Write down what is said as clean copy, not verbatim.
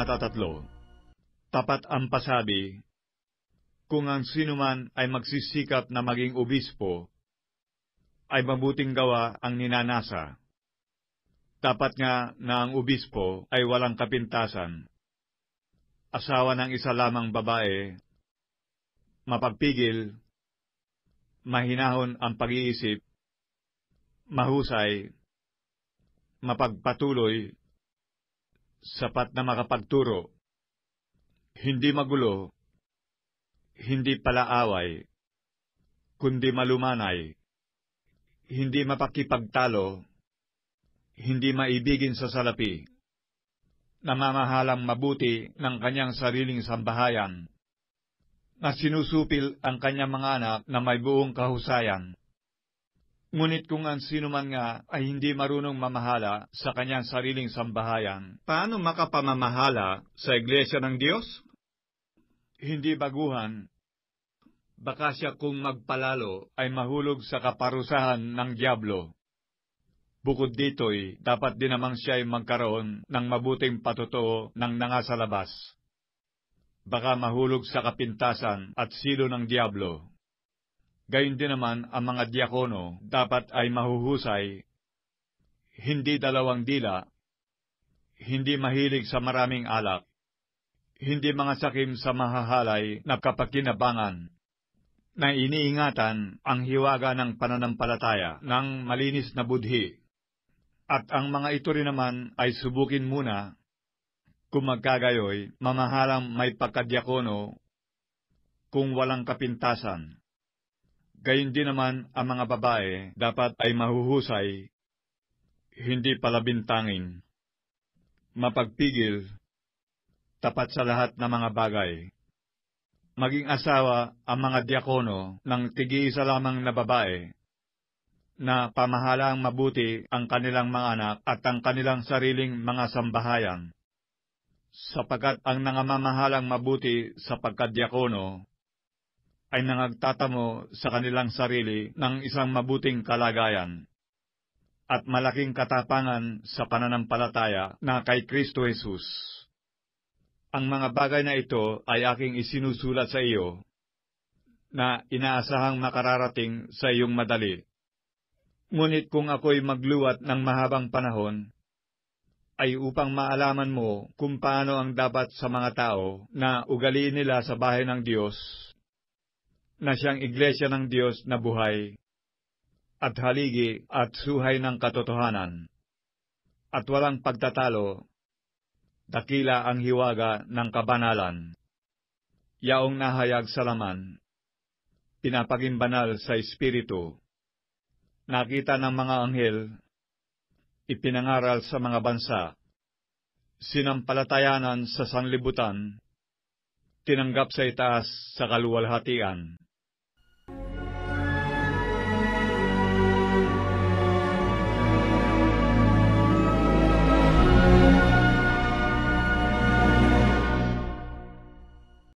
Kabanata 3. Tapat ang pasabi, kung ang sinuman ay magsisikap na maging obispo, ay mabuting gawa ang ninanasa. Dapat nga na ang obispo ay walang kapintasan, asawa ng isa lamang babae, mapagpigil, mahinahon ang pag-iisip, mahusay, mapagpatuloy, sapat na makapagturo, hindi magulo, hindi palaaway, kundi malumanay, hindi mapakipagtalo, hindi maibigin sa salapi, namamahalang mabuti ng kanyang sariling sambahayan, na sinusupil ang kanyang mga anak na may buong kahusayan. Ngunit kung ang sino man nga ay hindi marunong mamahala sa kanyang sariling sambahayan, paano makapamamahala sa Iglesia ng Diyos? Hindi baguhan, baka siya kung magpalalo ay mahulog sa kaparusahan ng dyablo. Bukod dito'y dapat din namang siya ay magkaroon ng mabuting patutuo ng nasa labas. Baka mahulog sa kapintasan at silo ng dyablo. Gayon din naman ang mga diakono dapat ay mahuhusay, hindi dalawang dila, hindi mahilig sa maraming alak, hindi mga sakim sa mahahalay na kapakinabangan, na iniingatan ang hiwaga ng pananampalataya ng malinis na budhi. At ang mga ito rin naman ay subukin muna, kung magkagayoy, mamahalang may pagkadiakono kung walang kapintasan. Gayon din naman ang mga babae dapat ay mahuhusay, hindi palabintangin, mapagpigil, tapat sa lahat ng mga bagay. Maging asawa ang mga diakono ng tig-iisa lamang na babae, na pamahalang mabuti ang kanilang mga anak at ang kanilang sariling mga sambahayan, sapagkat ang nangamamahalang mabuti sa pagkadiakono ay nangagtatamo sa kanilang sarili ng isang mabuting kalagayan at malaking katapangan sa pananampalataya na kay Kristo Jesus. Ang mga bagay na ito ay aking isinusulat sa iyo na inaasahang makararating sa iyong madali. Ngunit kung ako'y magluwat ng mahabang panahon, ay upang maalaman mo kung paano ang dapat sa mga tao na ugaliin nila sa bahay ng Diyos, na siyang Iglesia ng Diyos na buhay, at haligi at suhay ng katotohanan, at walang pagtatalo, dakila ang hiwaga ng kabanalan, yaong nahayag sa laman, pinapaging banal sa Espiritu, nakita ng mga anghel, ipinangaral sa mga bansa, sinampalatayanan sa sanlibutan, tinanggap sa itaas sa kaluwalhatian.